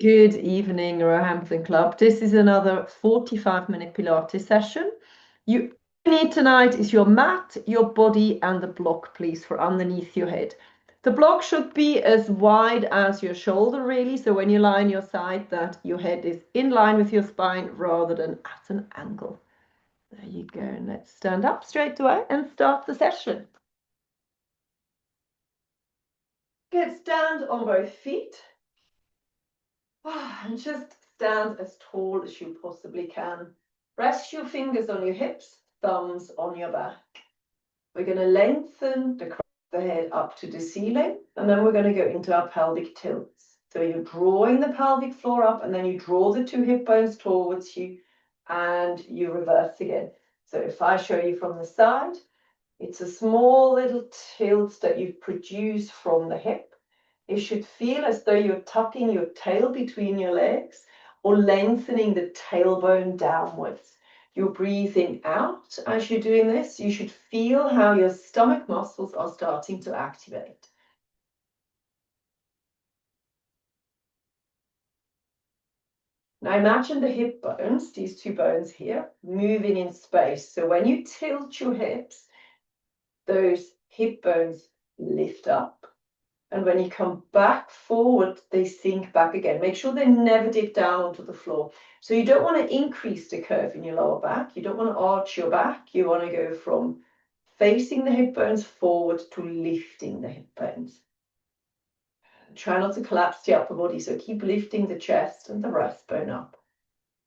Good evening, Roehampton Club. This is another 45-minute Pilates session. You need tonight is your mat, your body, and the block, please, for underneath your head. The block should be as wide as your shoulder, really. So when you lie on your side, that your head is in line with your spine rather than at an angle. There you go. And let's stand up straight away and start the session. Good. Stand on both feet. And just stand as tall as you possibly can. Rest your fingers on your hips, thumbs on your back. We're going to lengthen the crown of the head up to the ceiling, and then we're going to go into our pelvic tilts. So you're drawing the pelvic floor up, and then you draw the two hip bones towards you, and you reverse again. So if I show you from the side, it's a small little tilt that you produce from the hip. It should feel as though you're tucking your tail between your legs or lengthening the tailbone downwards. You're breathing out as you're doing this. You should feel how your stomach muscles are starting to activate. Now imagine the hip bones, these two bones here, moving in space. So when you tilt your hips, those hip bones lift up. And when you come back forward, they sink back again. Make sure they never dip down onto the floor. So you don't want to increase the curve in your lower back. You don't want to arch your back. You want to go from facing the hip bones forward to lifting the hip bones. Try not to collapse the upper body. So keep lifting the chest and the breastbone up.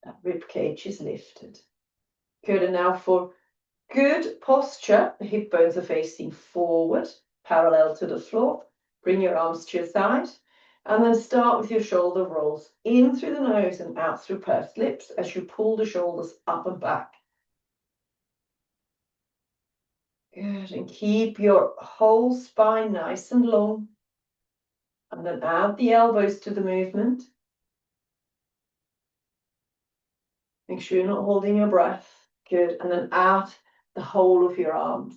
That rib cage is lifted. Good. And now for good posture, the hip bones are facing forward, parallel to the floor. Bring your arms to your side, and then start with your shoulder rolls in through the nose and out through pursed lips as you pull the shoulders up and back. Good, and keep your whole spine nice and long. And then add the elbows to the movement. Make sure you're not holding your breath. Good, and then add the whole of your arms.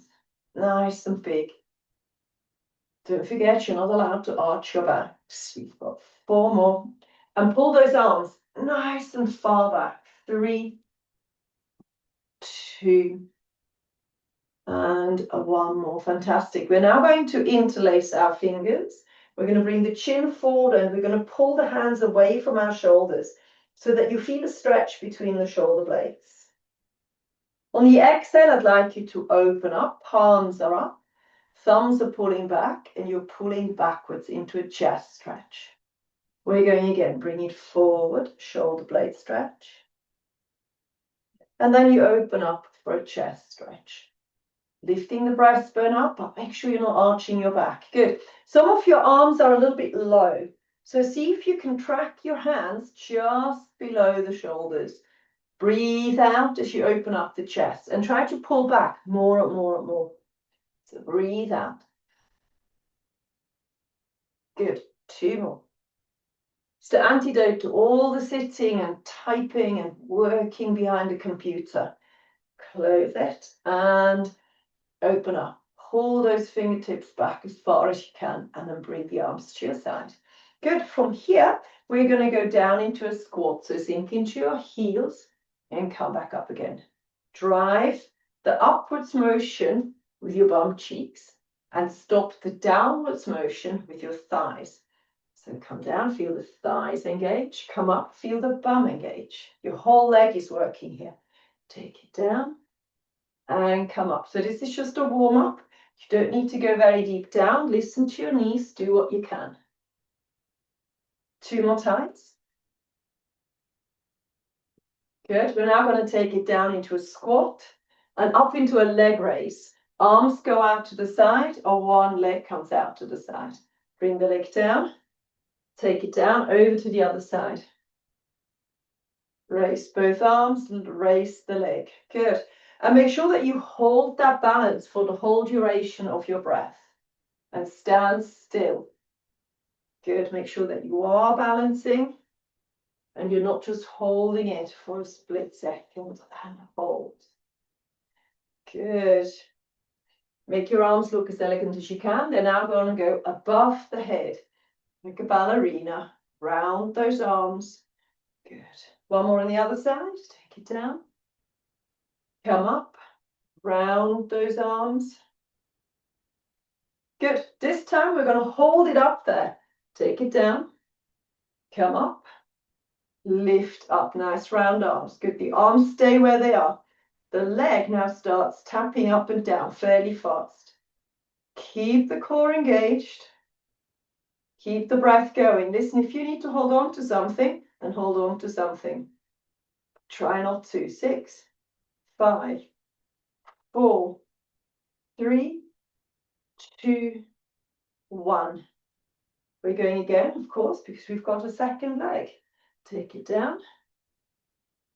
Nice and big. Don't forget, you're not allowed to arch your back. You've got 4 more. And pull those arms nice and far back. 3, 2, and 1 more. Fantastic. We're now going to interlace our fingers. We're going to bring the chin forward and we're going to pull the hands away from our shoulders so that you feel a stretch between the shoulder blades. On the exhale, I'd like you to open up. Palms are up. Thumbs are pulling back and you're pulling backwards into a chest stretch. We're going again, bring it forward, shoulder blade stretch. And then you open up for a chest stretch. Lifting the breastbone up, but make sure you're not arching your back. Good. Some of your arms are a little bit low. So see if you can track your hands just below the shoulders. Breathe out as you open up the chest and try to pull back more and more and more. So breathe out. Good. 2 more. It's the antidote to all the sitting and typing and working behind a computer. Close it and open up. Pull those fingertips back as far as you can and then bring the arms to your side. Good. From here, we're going to go down into a squat. So sink into your heels and come back up again. Drive the upwards motion with your bum cheeks and stop the downwards motion with your thighs. So come down, feel the thighs engage. Come up, feel the bum engage. Your whole leg is working here. Take it down and come up. So this is just a warm-up. You don't need to go very deep down. Listen to your knees. Do what you can. 2 more times. Good. We're now going to take it down into a squat and up into a leg raise. Arms go out to the side or one leg comes out to the side. Bring the leg down. Take it down over to the other side. Raise both arms and raise the leg. Good. And make sure that you hold that balance for the whole duration of your breath. And stand still. Good. Make sure that you are balancing and you're not just holding it for a split second and hold. Good. Make your arms look as elegant as you can. They're now going to go above the head like a ballerina. Round those arms. Good. One more on the other side. Take it down. Come up. Round those arms. Good. This time we're going to hold it up there. Take it down. Come up. Lift up. Nice round arms. Good. The arms stay where they are. The leg now starts tapping up and down fairly fast. Keep the core engaged. Keep the breath going. Listen, if you need to hold on to something, then hold on to something. Try not to. 6, 5, 4, 3, 2, 1. We're going again, of course, because we've got a second leg. Take it down.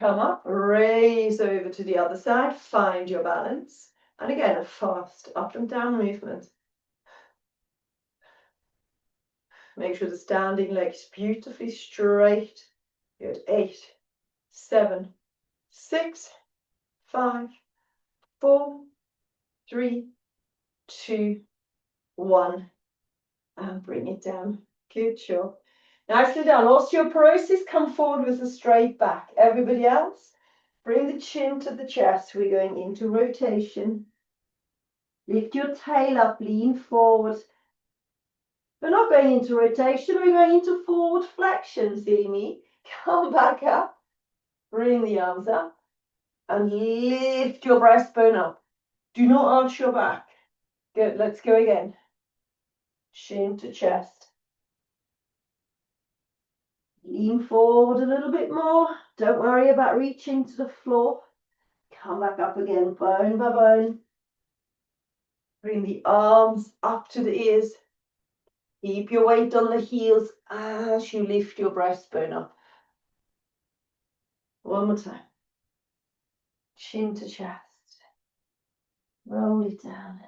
Come up, raise over to the other side, find your balance. And again, a fast up and down movement. Make sure the standing leg is beautifully straight. Good. 8, 7, 6, 5, 4, 3, 2, 1. And bring it down. Good job. Nicely done. Osteoporosis, come forward with a straight back. Everybody else, bring the chin to the chest. We're going into rotation. Lift your tail up, lean forward. We're not going into rotation, we're going into forward flexion, see me? Come back up, bring the arms up, and lift your breastbone up. Do not arch your back. Good, let's go again. Chin to chest. Lean forward a little bit more. Don't worry about reaching to the floor. Come back up again, bone by bone. Bring the arms up to the ears. Keep your weight on the heels as you lift your breastbone up. One more time. Chin to chest. Roll it down.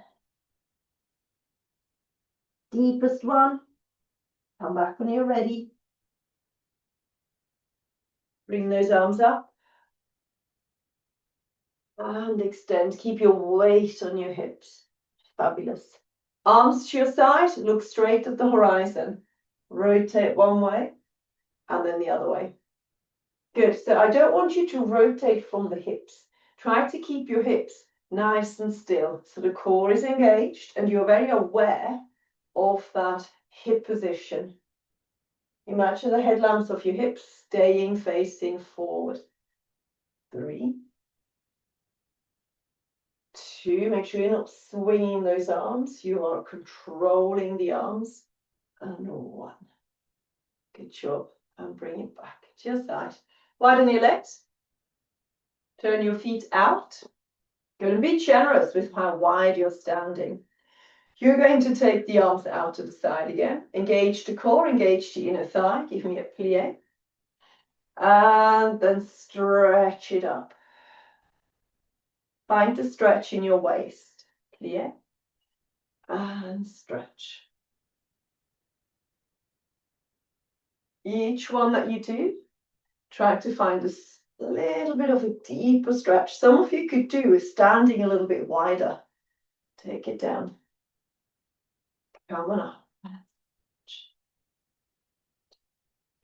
Deepest one. Come back when you're ready. Bring those arms up. And extend. Keep your weight on your hips. Fabulous. Arms to your side. Look straight at the horizon. Rotate one way and then the other way. Good. So I don't want you to rotate from the hips. Try to keep your hips nice and still. So the core is engaged and you're very aware of that hip position. Imagine the headlamps of your hips staying facing forward. 3, 2, make sure you're not swinging those arms. You are controlling the arms. And 1. Good job. And bring it back to your side. Widen your legs. Turn your feet out. Going to be generous with how wide you're standing. You're going to take the arms out to the side again. Engage the core, engage the inner thigh. Give me a plie. And then stretch it up. Find the stretch in your waist. Plie. And stretch. Each one that you do, try to find a little bit of a deeper stretch. Some of you could do with standing a little bit wider. Take it down. Come on up.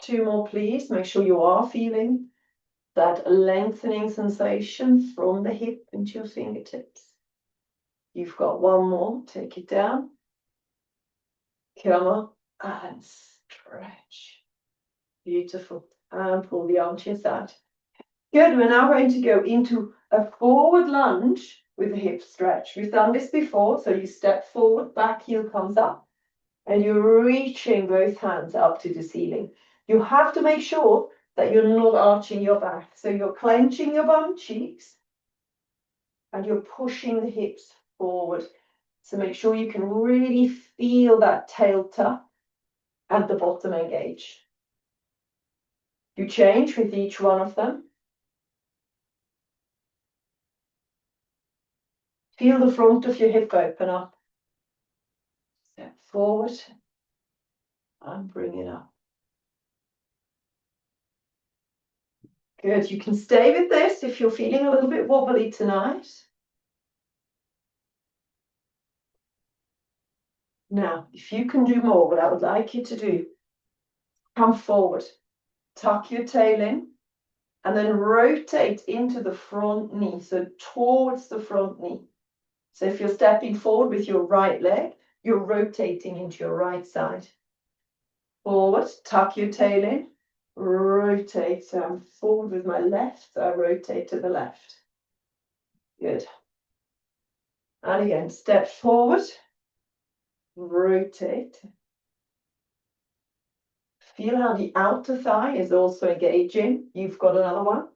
2 more, please. Make sure you are feeling that lengthening sensation from the hip into your fingertips. You've got 1 more. Take it down. Come up and stretch. Beautiful. And pull the arm to your side. Good. We're now going to go into a forward lunge with a hip stretch. We've done this before. So you step forward, back heel comes up, and you're reaching both hands up to the ceiling. You have to make sure that you're not arching your back. So you're clenching your bum cheeks and you're pushing the hips forward. So make sure you can really feel that tail tuck and the bottom engage. You change with each one of them. Feel the front of your hip open up. Step forward and bring it up. Good. You can stay with this if you're feeling a little bit wobbly tonight. Now, if you can do more, what I would like you to do Come forward. Tuck your tail in. And then rotate into the front knee, so towards the front knee. So if you're stepping forward with your right leg, you're rotating into your right side. Forward, tuck your tail in, rotate. So I'm forward with my left, so I rotate to the left. Good. And again, step forward, rotate. Feel how the outer thigh is also engaging. You've got another one.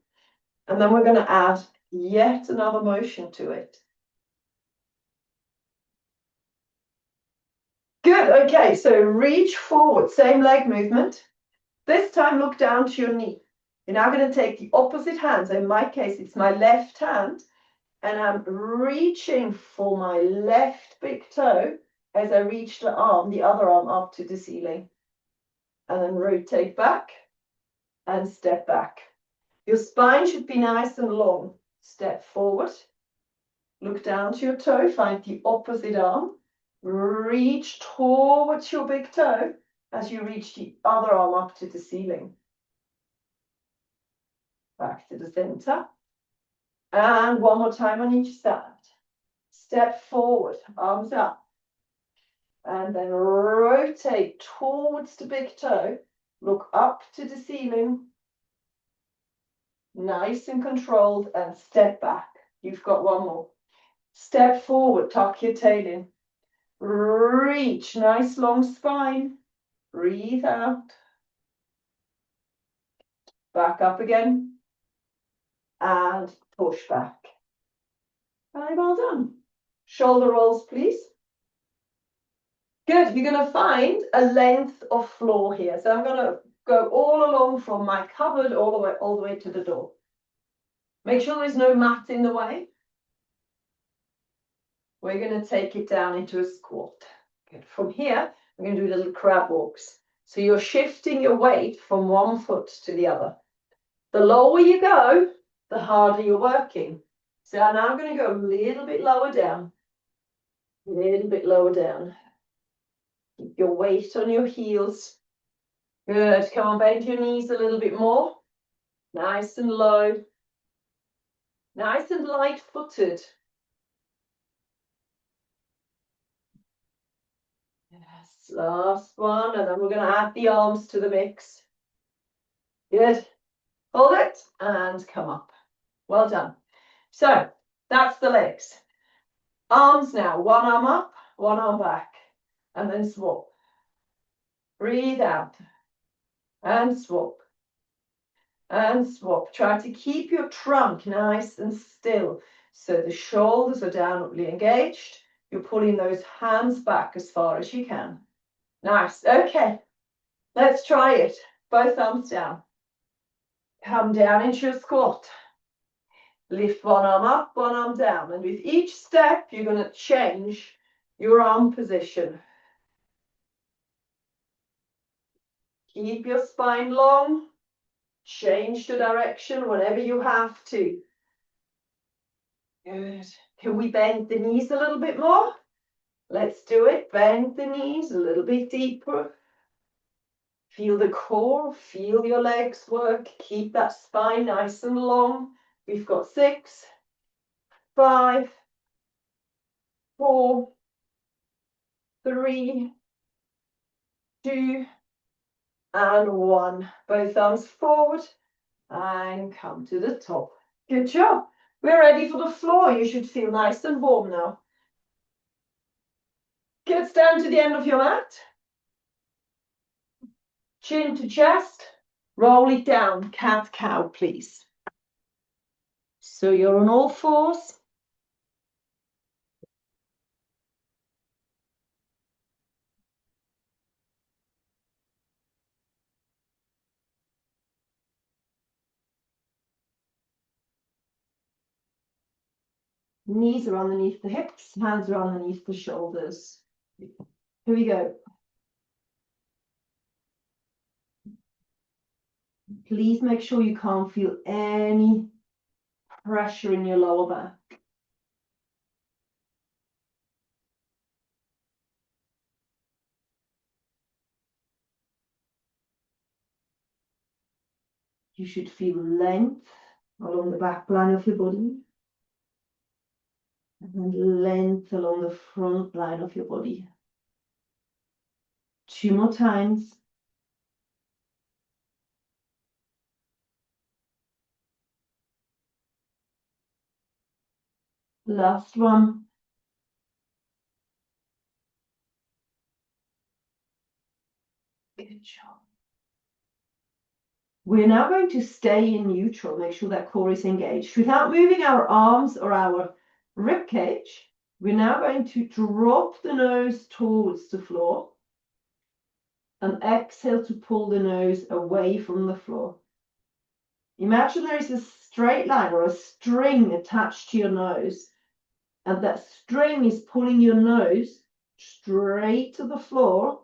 And then we're going to add yet another motion to it. Good, okay, so reach forward, same leg movement. This time look down to your knee. You're now going to take the opposite hand. So in my case, it's my left hand, and I'm reaching for my left big toe as I reach the other arm up to the ceiling. And then rotate back and step back. Your spine should be nice and long. Step forward, look down to your toe, find the opposite arm. Reach towards your big toe as you reach the other arm up to the ceiling. Back to the center. And one more time on each side. Step forward, arms up. And then rotate towards the big toe. Look up to the ceiling. Nice and controlled, and step back. You've got one more. Step forward, tuck your tail in. Reach, nice long spine. Breathe out. Back up again. And push back. Very well done. Shoulder rolls, please. Good. You're going to find a length of floor here. So I'm going to go all along from my cupboard all the way to the door. Make sure there's no mat in the way. We're going to take it down into a squat. Good. From here, we're going to do little crab walks. So you're shifting your weight from one foot to the other. The lower you go, the harder you're working. So I'm now going to go a little bit lower down. A little bit lower down. Keep your weight on your heels. Good. Come on, bend your knees a little bit more. Nice and low. Nice and light-footed. Yes, last one. And then we're going to add the arms to the mix. Good. Hold it and come up. Well done. So that's the legs. Arms now. One arm up, one arm back. And then swap. Breathe out. And swap. And swap. Try to keep your trunk nice and still. So the shoulders are downwardly engaged. You're pulling those hands back as far as you can. Nice. Okay. Let's try it. Both arms down. Come down into your squat. Lift one arm up, one arm down. And with each step, you're going to change your arm position. Keep your spine long. Change the direction whenever you have to. Good. Can we bend the knees a little bit more? Let's do it. Bend the knees a little bit deeper. Feel the core, feel your legs work. Keep that spine nice and long. We've got 6, 5, 4, 3, 2, and 1. Both arms forward and come to the top. Good job. We're ready for the floor. You should feel nice and warm now. Get down to the end of your mat. Chin to chest. Roll it down. Cat-cow, please. So you're on all fours. Knees are underneath the hips. Hands are underneath the shoulders. Here we go. Please make sure you can't feel any pressure in your lower back. You should feel length along the back line of your body. And length along the front line of your body. 2 more times. Last one. Good job. We're now going to stay in neutral, make sure that core is engaged. Without moving our arms or our rib cage, we're now going to drop the nose towards the floor and exhale to pull the nose away from the floor. Imagine there is a straight line or a string attached to your nose, and that string is pulling your nose straight to the floor,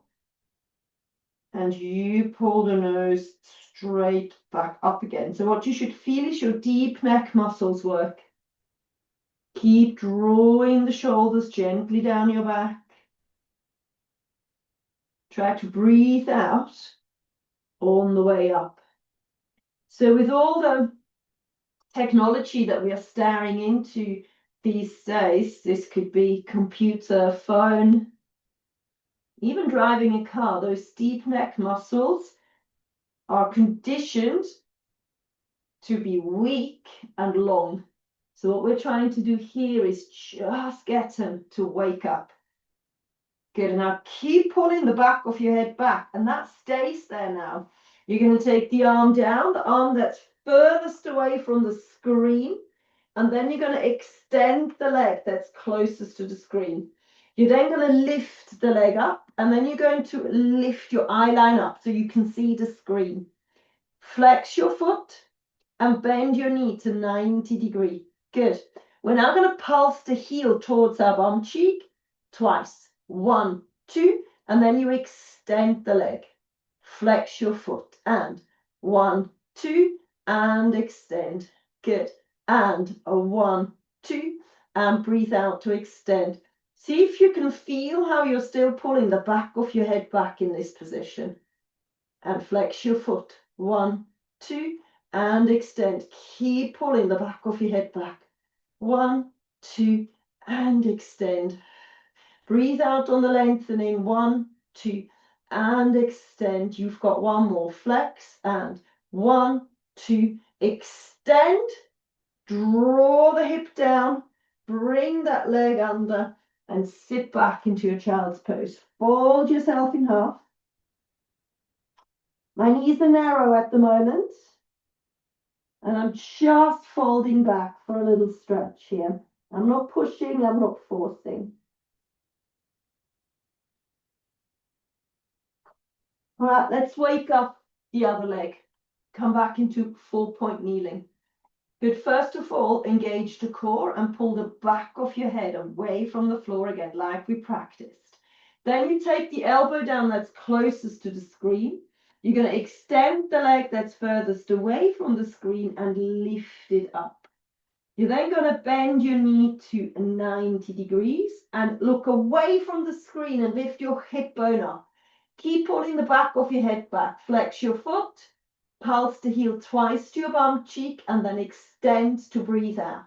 and you pull the nose straight back up again. So what you should feel is your deep neck muscles work. Keep drawing the shoulders gently down your back. Try to breathe out on the way up. So with all the technology that we are staring into these days, this could be computer, phone, even driving a car, those deep neck muscles are conditioned to be weak and long. So what we're trying to do here is just get them to wake up. Good, now keep pulling the back of your head back, and that stays there now. You're going to take the arm down, the arm that's furthest away from the screen, and then you're going to extend the leg that's closest to the screen. You're then going to lift the leg up, and then you're going to lift your eye line up so you can see the screen. Flex your foot and bend your knee to 90 degrees. Good. We're now going to pulse the heel towards our bum cheek twice. 1, 2, and then you extend the leg. Flex your foot and 1, 2, and extend. Good. And a 1, 2, and breathe out to extend. See if you can feel how you're still pulling the back of your head back in this position. And flex your foot. 1, 2, and extend. Keep pulling the back of your head back. 1, 2, and extend. Breathe out on the lengthening. 1, 2, and extend. You've got one more. Flex and 1, 2, extend. Draw the hip down. Bring that leg under and sit back into your child's pose. Fold yourself in half. My knees are narrow at the moment, and I'm just folding back for a little stretch here. I'm not pushing, I'm not forcing. All right, let's wake up the other leg. Come back into 4-point kneeling. Good. First of all, engage the core and pull the back of your head away from the floor again, like we practiced. Then you take the elbow down that's closest to the screen. You're going to extend the leg that's furthest away from the screen and lift it up. You're then going to bend your knee to 90 degrees and look away from the screen and lift your hip bone up. Keep pulling the back of your head back. Flex your foot. Pulse the heel twice to your bum cheek and then extend to breathe out.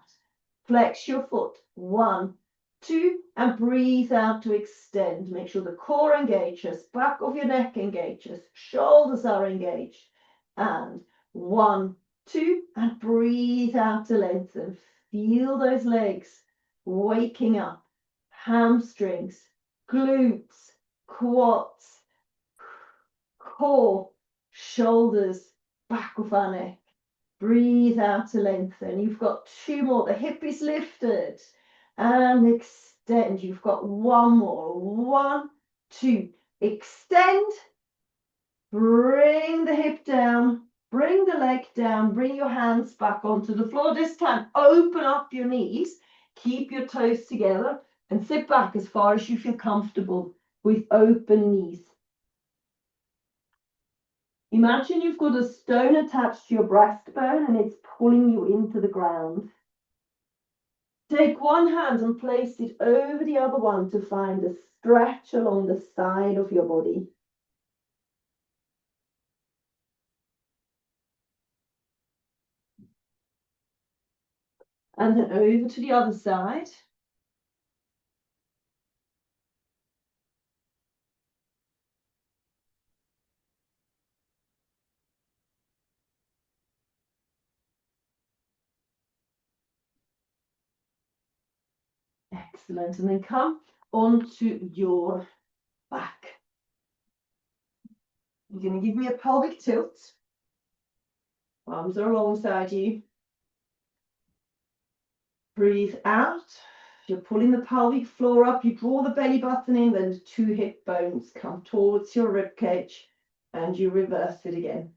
Flex your foot. 1, 2, and breathe out to extend. Make sure the core engages, back of your neck engages, shoulders are engaged. And 1, 2, and breathe out to lengthen. Feel those legs waking up. Hamstrings, glutes, quads, core, shoulders, back of our neck. Breathe out to lengthen. You've got 2 more. The hip is lifted. And extend. You've got 1 more. 1, 2. Extend. Bring the hip down. Bring the leg down. Bring your hands back onto the floor. This time, open up your knees. Keep your toes together. And sit back as far as you feel comfortable with open knees. Imagine you've got a stone attached to your breastbone and it's pulling you into the ground. Take one hand and place it over the other one to find a stretch along the side of your body. And then over to the other side. Excellent. And then come onto your back. You're going to give me a pelvic tilt. Arms are alongside you. Breathe out. You're pulling the pelvic floor up. You draw the belly button in, then the two hip bones come towards your rib cage, and you reverse it again.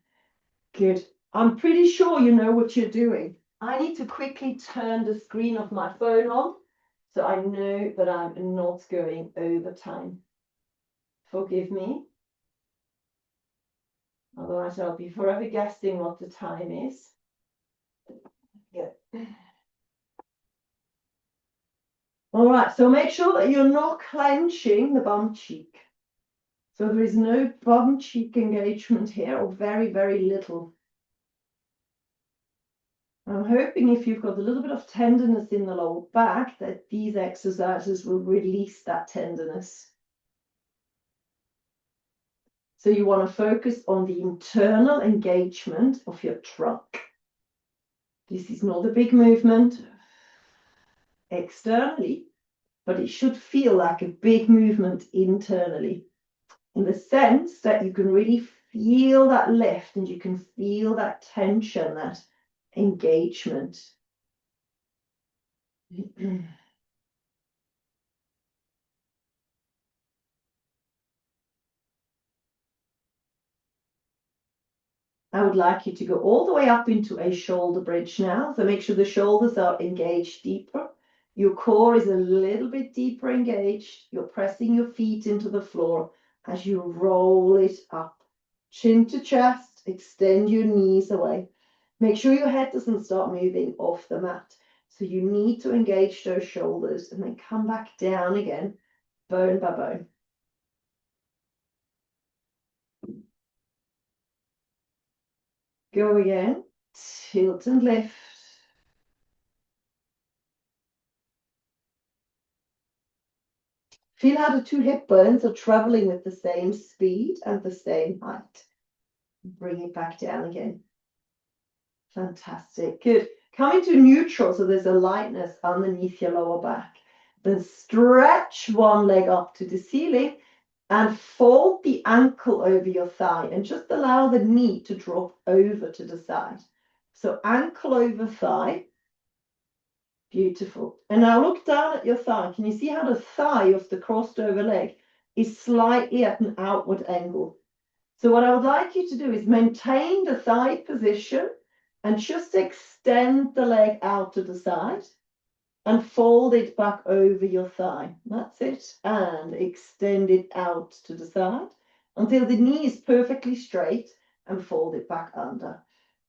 Good. I'm pretty sure you know what you're doing. I need to quickly turn the screen of my phone on, so I know that I'm not going over time. Forgive me. Otherwise, I'll be forever guessing what the time is. Good. All right, so make sure that you're not clenching the bum cheek. So there is no bum cheek engagement here, or very, very little. I'm hoping if you've got a little bit of tenderness in the lower back, that these exercises will release that tenderness. So you want to focus on the internal engagement of your trunk. This is not a big movement externally, but it should feel like a big movement internally, in the sense that you can really feel that lift and you can feel that tension, that engagement. I would like you to go all the way up into a shoulder bridge now. So make sure the shoulders are engaged deeper. Your core is a little bit deeper engaged. You're pressing your feet into the floor as you roll it up. Chin to chest, extend your knees away. Make sure your head doesn't start moving off the mat. So you need to engage those shoulders and then come back down again, bone by bone. Go again, tilt and lift. Feel how the two hip bones are traveling with the same speed and the same height. Bring it back down again. Fantastic. Good. Coming to neutral, so there's a lightness underneath your lower back. Then stretch one leg up to the ceiling and fold the ankle over your thigh and just allow the knee to drop over to the side. So ankle over thigh. Beautiful. And now look down at your thigh. Can you see how the thigh of the crossed over leg is slightly at an outward angle? So what I would like you to do is maintain the thigh position and just extend the leg out to the side and fold it back over your thigh. That's it. And extend it out to the side until the knee is perfectly straight and fold it back under.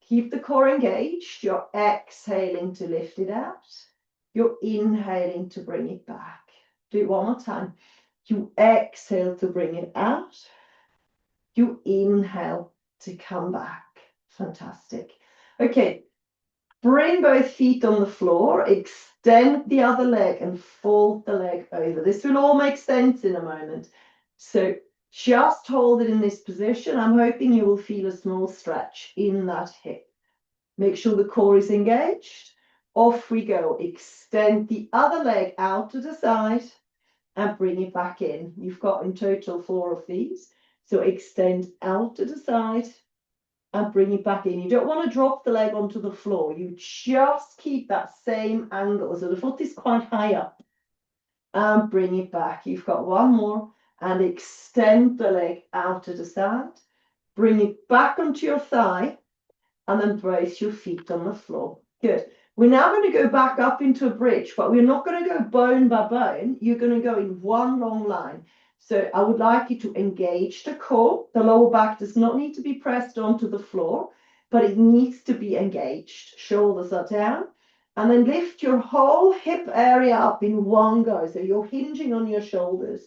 Keep the core engaged. You're exhaling to lift it out. You're inhaling to bring it back. Do it one more time. You exhale to bring it out. You inhale to come back. Fantastic. Okay, bring both feet on the floor, extend the other leg and fold the leg over. This will all make sense in a moment. So just hold it in this position. I'm hoping you will feel a small stretch in that hip. Make sure the core is engaged. Off we go. Extend the other leg out to the side and bring it back in. You've got in total 4 of these. So extend out to the side and bring it back in. You don't want to drop the leg onto the floor. You just keep that same angle. So the foot is quite high up. And bring it back. You've got one more. And extend the leg out to the side. Bring it back onto your thigh. And then brace your feet on the floor. Good. We're now going to go back up into a bridge, but we're not going to go bone by bone. You're going to go in one long line. So I would like you to engage the core. The lower back does not need to be pressed onto the floor, but it needs to be engaged. Shoulders are down. And then lift your whole hip area up in one go. So you're hinging on your shoulders.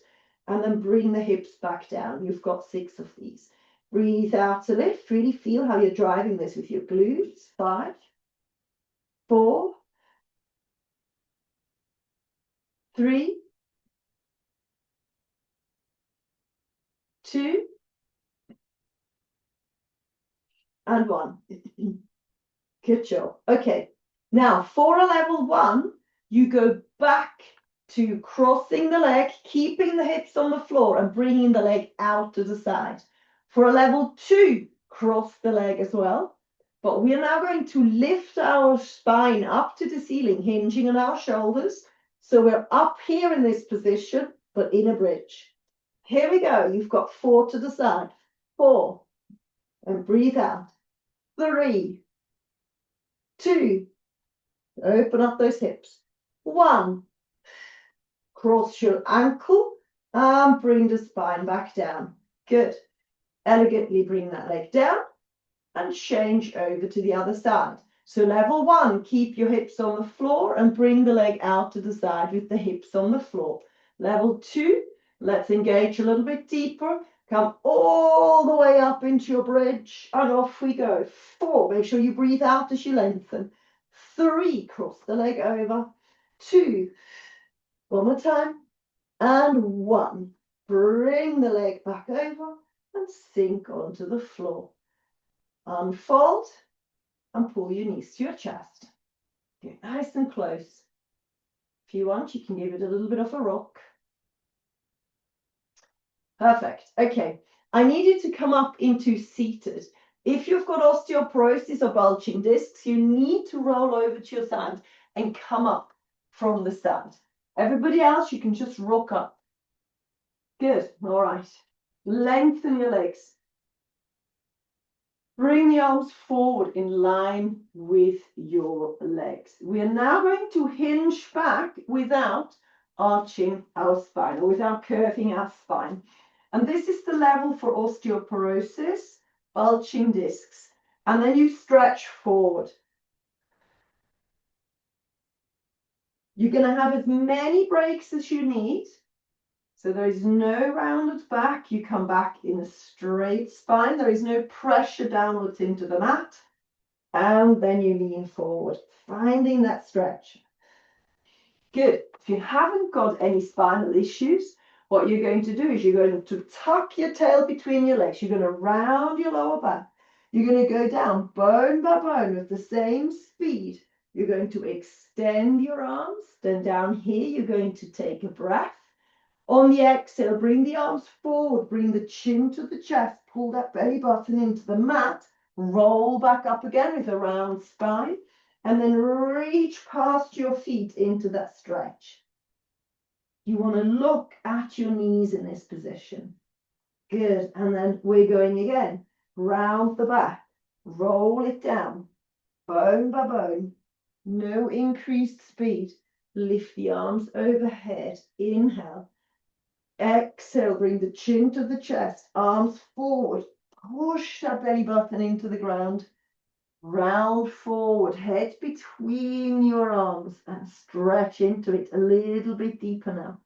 And then bring the hips back down. You've got 6 of these. Breathe out to lift. Really feel how you're driving this with your glutes. 5, 4, 3, 2, and 1. Good job. Okay. Now, for a level 1, you go back to crossing the leg, keeping the hips on the floor and bringing the leg out to the side. For a level 2, cross the leg as well. But we are now going to lift our spine up to the ceiling, hinging on our shoulders. So we're up here in this position, but in a bridge. Here we go. You've got 4 to the side. 4. And breathe out. 3, 2. Open up those hips. 1. Cross your ankle and bring the spine back down. Good. Elegantly bring that leg down and change over to the other side. So level 1, keep your hips on the floor and bring the leg out to the side with the hips on the floor. Level 2, let's engage a little bit deeper. Come all the way up into your bridge and off we go. 4, make sure you breathe out as you lengthen. 3, cross the leg over. 2, one more time. And 1, bring the leg back over and sink onto the floor. Unfold and pull your knees to your chest. Get nice and close. If you want, you can give it a little bit of a rock. Perfect. Okay, I need you to come up into seated. If you've got osteoporosis or bulging discs, you need to roll over to your side and come up from the side. Everybody else, you can just rock up. Good. All right. Lengthen your legs. Bring the arms forward in line with your legs. We are now going to hinge back without arching our spine or without curving our spine. And this is the level for osteoporosis, bulging discs. And then you stretch forward. You're going to have as many breaks as you need. So there is no rounded back. You come back in a straight spine. There is no pressure downwards into the mat. And then you lean forward, finding that stretch. Good. If you haven't got any spinal issues, what you're going to do is you're going to tuck your tail between your legs. You're going to round your lower back. You're going to go down bone by bone with the same speed. You're going to extend your arms. Then down here, you're going to take a breath. On the exhale, bring the arms forward, bring the chin to the chest, pull that belly button into the mat, roll back up again with a round spine, and then reach past your feet into that stretch. You want to look at your knees in this position. Good, and then we're going again. Round the back, roll it down, bone by bone, no increased speed. Lift the arms overhead, inhale. Exhale, bring the chin to the chest, arms forward, push that belly button into the ground, round forward, head between your arms and stretch into it a little bit deeper now.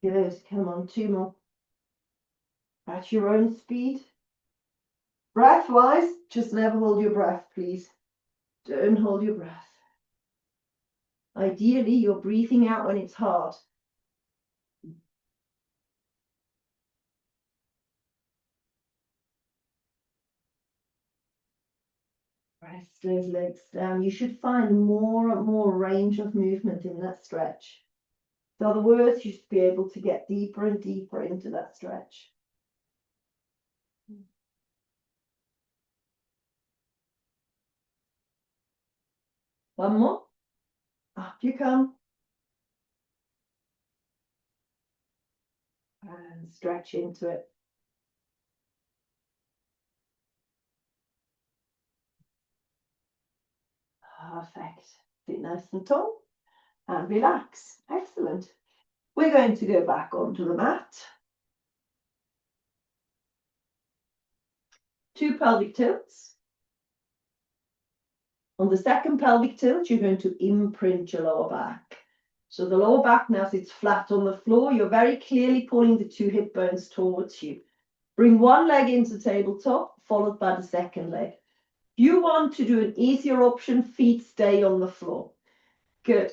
Good, come on, 2 more. At your own speed. Breath-wise, just never hold your breath, please. Don't hold your breath. Ideally, you're breathing out when it's hard. Press those legs down. You should find more and more range of movement in that stretch. In other words, you should be able to get deeper and deeper into that stretch. One more. Up you come. And stretch into it. Perfect. Sit nice and tall and relax. Excellent. We're going to go back onto the mat. 2 pelvic tilts. On the second pelvic tilt, you're going to imprint your lower back. So the lower back now sits flat on the floor. You're very clearly pulling the 2 hip bones towards you. Bring one leg into tabletop, followed by the second leg. If you want to do an easier option, feet stay on the floor. Good.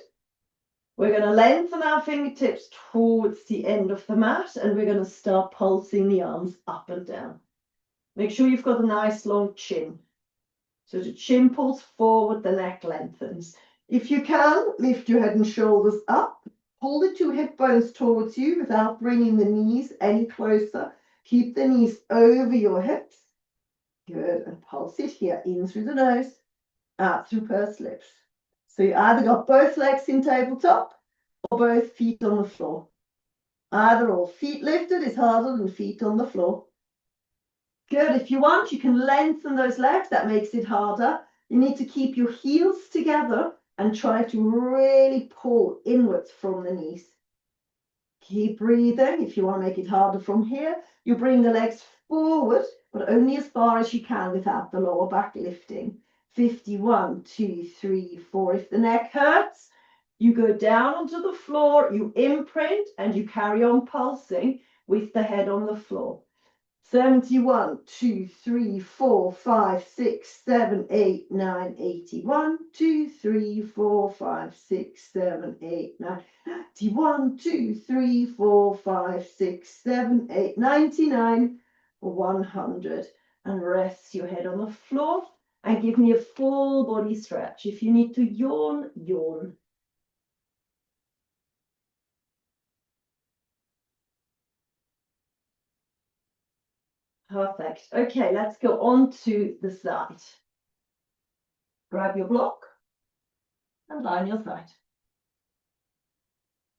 We're going to lengthen our fingertips towards the end of the mat, and we're going to start pulsing the arms up and down. Make sure you've got a nice long chin. So the chin pulls forward, the neck lengthens. If you can, lift your head and shoulders up. Pull the two hip bones towards you without bringing the knees any closer. Keep the knees over your hips. Good, and pulse it here, in through the nose, out through pursed lips. So you either got both legs in tabletop or both feet on the floor. Either or. Feet lifted is harder than feet on the floor. Good. If you want, you can lengthen those legs. That makes it harder. You need to keep your heels together and try to really pull inwards from the knees. Keep breathing. If you want to make it harder from here, you bring the legs forward, but only as far as you can without the lower back lifting. 51, 2, 3, 4. If the neck hurts, you go down onto the floor, you imprint, and you carry on pulsing with the head on the floor. 71, 2, 3, 4, 5, 6, 7, 8, 9, 81, 2, 3, 4, 5, 6, 7, 8, 9, 91, 2, 3, 4, 5, 6, 7, 8, 99, 100. And rest your head on the floor and give me a full body stretch. If you need to yawn, yawn. Perfect. Okay, let's go on to the side. Grab your block and lie on your side.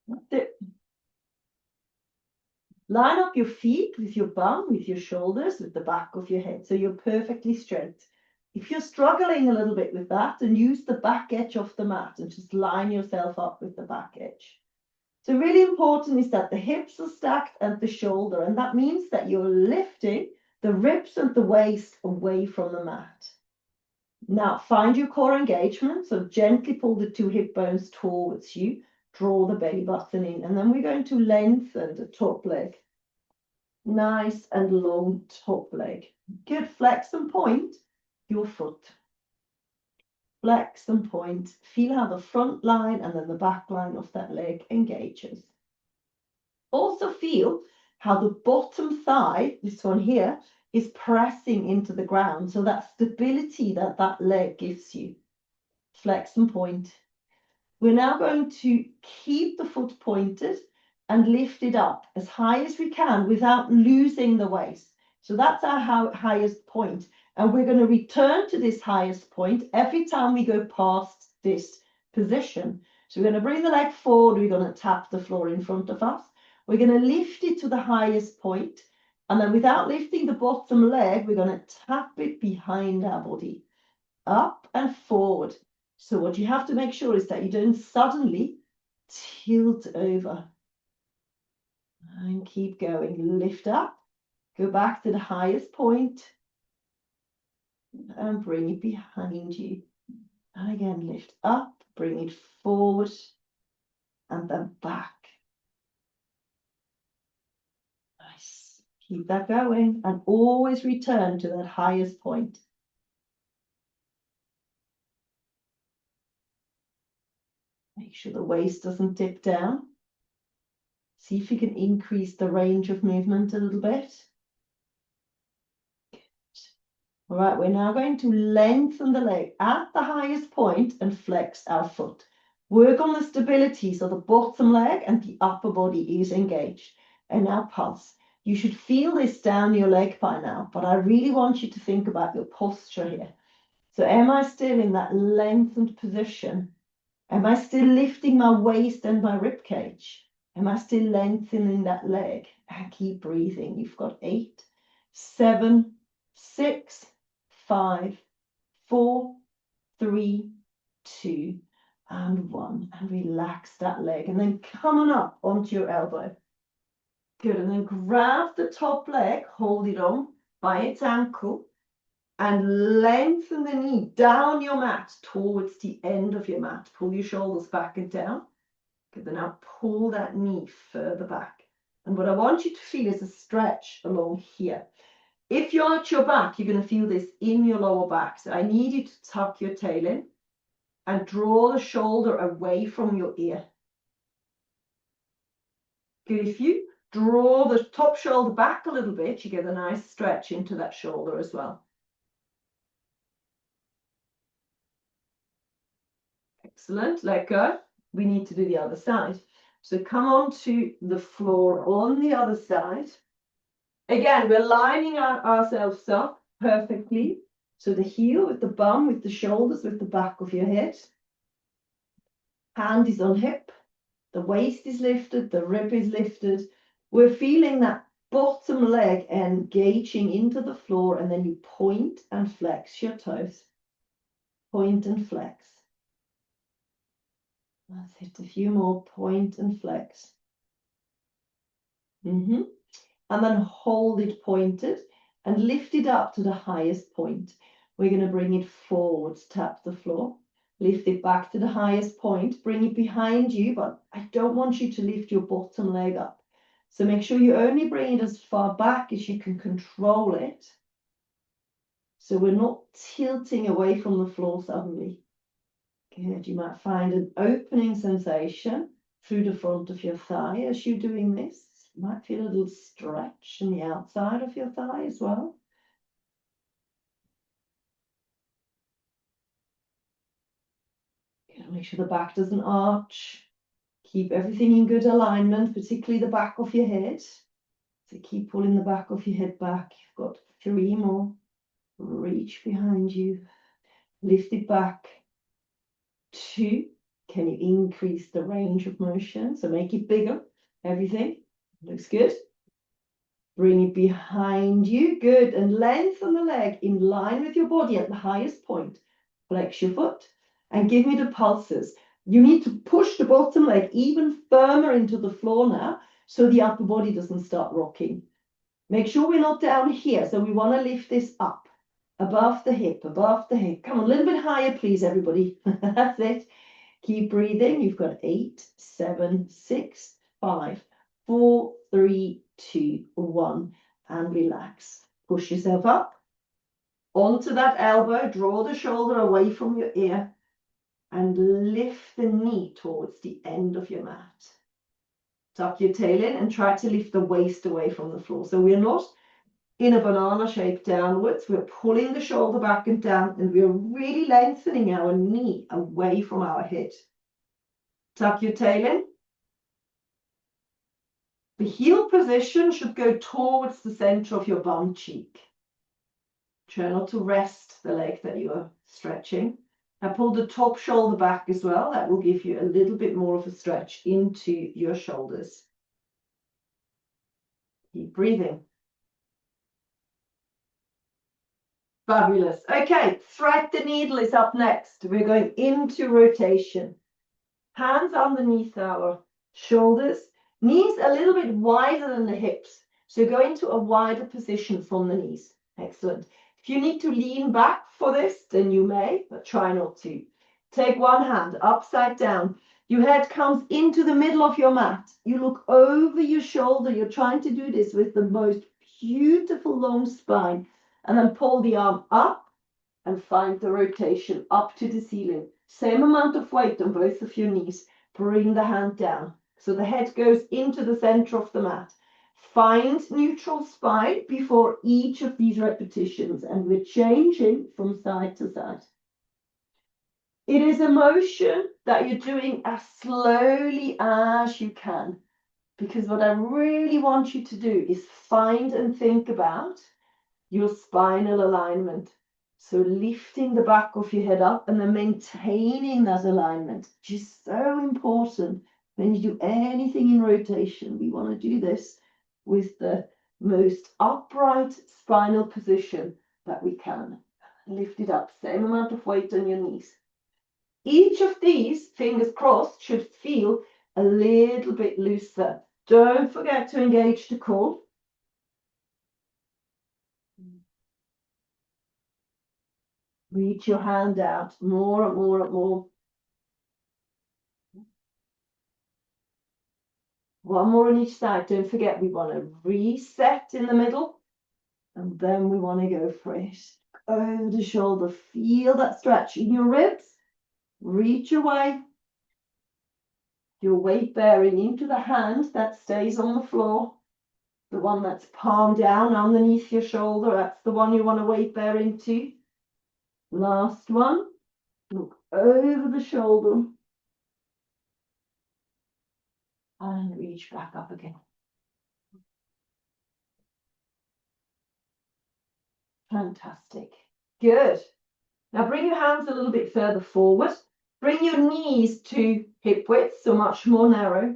That's it. Line up your feet with your bum, with your shoulders, with the back of your head, so you're perfectly straight. If you're struggling a little bit with that, then use the back edge of the mat and just line yourself up with the back edge. So really important is that the hips are stacked and the shoulder, and that means that you're lifting the ribs and the waist away from the mat. Now find your core engagement, so gently pull the two hip bones towards you, draw the belly button in, and then we're going to lengthen the top leg. Nice and long top leg. Good, flex and point your foot. Flex and point. Feel how the front line and then the back line of that leg engages. Also feel how the bottom thigh, this one here, is pressing into the ground. So that stability that that leg gives you. Flex and point. We're now going to keep the foot pointed and lift it up as high as we can without losing the waist. So that's our highest point. And we're going to return to this highest point every time we go past this position. So we're going to bring the leg forward. We're going to tap the floor in front of us. We're going to lift it to the highest point. And then without lifting the bottom leg, we're going to tap it behind our body, up and forward. So what you have to make sure is that you don't suddenly tilt over. And keep going. Lift up. Go back to the highest point. And bring it behind you. And again, lift up. Bring it forward. And then back. Nice. Keep that going. And always return to that highest point. Make sure the waist doesn't dip down. See if you can increase the range of movement a little bit. Good. All right, we're now going to lengthen the leg at the highest point and flex our foot. Work on the stability so the bottom leg and the upper body is engaged. And now pulse. You should feel this down your leg by now, but I really want you to think about your posture here. So am I still in that lengthened position? Am I still lifting my waist and my rib cage? Am I still lengthening that leg? And keep breathing. You've got 8, 7, 6, 5, 4, 3, 2, and 1. And relax that leg. And then come on up onto your elbow. Good. And then grab the top leg, hold it on by its ankle, and lengthen the knee down your mat towards the end of your mat. Pull your shoulders back and down. Good. Then now pull that knee further back. And what I want you to feel is a stretch along here. If you arch your back, you're going to feel this in your lower back. So I need you to tuck your tail in and draw the shoulder away from your ear. Good. If you draw the top shoulder back a little bit, you get a nice stretch into that shoulder as well. Excellent. Let go. We need to do the other side. So come on to the floor on the other side. Again, we're lining ourselves up perfectly. So the heel with the bum, with the shoulders, with the back of your head. Hand is on hip. The waist is lifted. The rib is lifted. We're feeling that bottom leg engaging into the floor, and then you point and flex your toes. Point and flex. That's it. A few more. Point and flex. And then hold it pointed and lift it up to the highest point. We're going to bring it forwards, tap the floor, lift it back to the highest point, bring it behind you, but I don't want you to lift your bottom leg up. So make sure you only bring it as far back as you can control it. So we're not tilting away from the floor suddenly. Good. You might find an opening sensation through the front of your thigh as you're doing this. You might feel a little stretch in the outside of your thigh as well. Good. Make sure the back doesn't arch. Keep everything in good alignment, particularly the back of your head. So keep pulling the back of your head back. You've got 3 more. Reach behind you. Lift it back. 2. Can you increase the range of motion? So make it bigger. Everything looks good. Bring it behind you. Good. And lengthen the leg in line with your body at the highest point. Flex your foot and give me the pulses. You need to push the bottom leg even firmer into the floor now so the upper body doesn't start rocking. Make sure we're not down here. So we want to lift this up above the hip, above the hip. Come on, a little bit higher, please, everybody. That's it. Keep breathing. You've got 8, 7, 6, 5, 4, 3, 2, 1, and relax. Push yourself up onto that elbow. Draw the shoulder away from your ear and lift the knee towards the end of your mat. Tuck your tail in and try to lift the waist away from the floor. So we're not in a banana shape downwards. We're pulling the shoulder back and down, and we're really lengthening our knee away from our head. Tuck your tail in. The heel position should go towards the center of your bum cheek. Try not to rest the leg that you are stretching. Now pull the top shoulder back as well. That will give you a little bit more of a stretch into your shoulders. Keep breathing. Fabulous. Okay, thread the needle is up next. We're going into rotation. Hands underneath our shoulders, knees a little bit wider than the hips. So go into a wider position from the knees. Excellent. If you need to lean back for this, then you may, but try not to. Take one hand upside down. Your head comes into the middle of your mat. You look over your shoulder. You're trying to do this with the most beautiful long spine. And then pull the arm up and find the rotation up to the ceiling. Same amount of weight on both of your knees. Bring the hand down. So the head goes into the center of the mat. Find neutral spine before each of these repetitions. And we're changing from side to side. It is a motion that you're doing as slowly as you can. Because what I really want you to do is find and think about your spinal alignment. So lifting the back of your head up and then maintaining that alignment, which is so important when you do anything in rotation. We want to do this with the most upright spinal position that we can. Lift it up, same amount of weight on your knees. Each of these, fingers crossed, should feel a little bit looser. Don't forget to engage the core. Reach your hand out more and more and more. One more on each side. Don't forget, we want to reset in the middle. And then we want to go for it. Over the shoulder. Feel that stretch in your ribs. Reach away. Your weight bearing into the hand that stays on the floor. The one that's palm down underneath your shoulder, that's the one you want to weight bear into. Last one. Look over the shoulder. And reach back up again. Fantastic. Good. Now bring your hands a little bit further forward. Bring your knees to hip width, so much more narrow.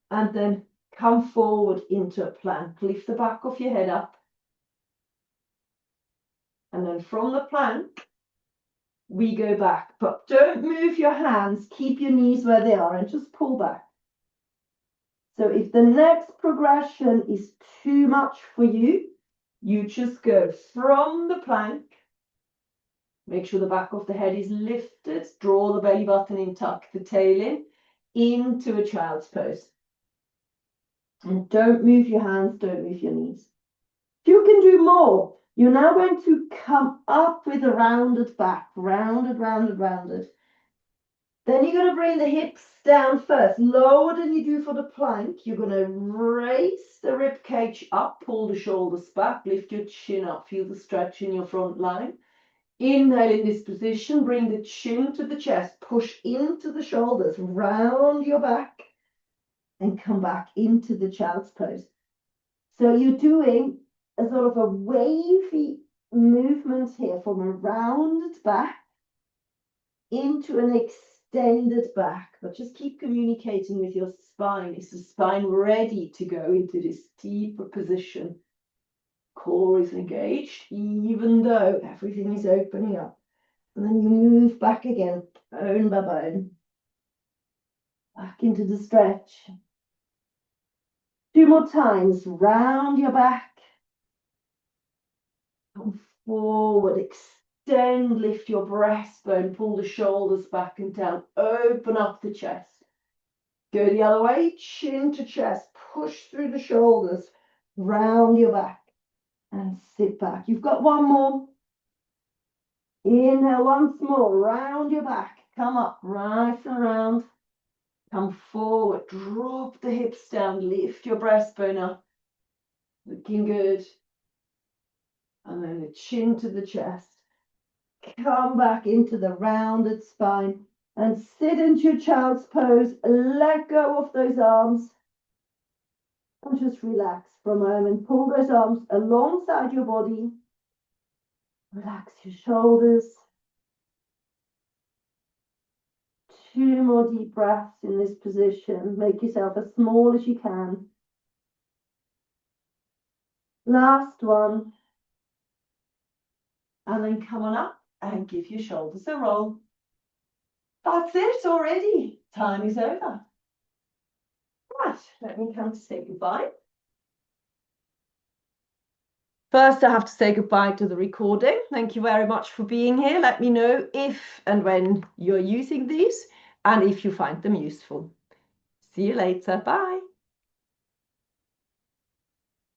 And then come forward into a plank. Lift the back of your head up. And then from the plank, we go back. But don't move your hands. Keep your knees where they are and just pull back. So if the next progression is too much for you, you just go from the plank. Make sure the back of the head is lifted. Draw the belly button in, tuck the tail in, into a child's pose. And don't move your hands, don't move your knees. If you can do more, you're now going to come up with a rounded back. Rounded, rounded, rounded. Then you're going to bring the hips down first. Lower than you do for the plank. You're going to raise the rib cage up, pull the shoulders back, lift your chin up, feel the stretch in your front line. Inhale in this position, bring the chin to the chest, push into the shoulders, round your back, and come back into the child's pose. So you're doing a sort of a wavy movement here from a rounded back into an extended back, but just keep communicating with your spine. Is the spine ready to go into this deeper position? Core is engaged, even though everything is opening up. And then you move back again, bone by bone. Back into the stretch. 2 more times, round your back. Come forward, extend, lift your breastbone, pull the shoulders back and down, open up the chest. Go the other way, chin to chest, push through the shoulders, round your back and sit back. You've got one more. Inhale once more, round your back, come up, right and around, come forward, drop the hips down, lift your breastbone up, looking good. And then the chin to the chest. Come back into the rounded spine and sit into your child's pose. Let go of those arms and just relax for a moment. Pull those arms alongside your body. Relax your shoulders. 2 more deep breaths in this position. Make yourself as small as you can. Last one. And then come on up and give your shoulders a roll. That's it already. Time is over. Right, let me come to say goodbye. First, I have to say goodbye to the recording. Thank you very much for being here. Let me know if and when you're using these and if you find them useful. See you later. Bye.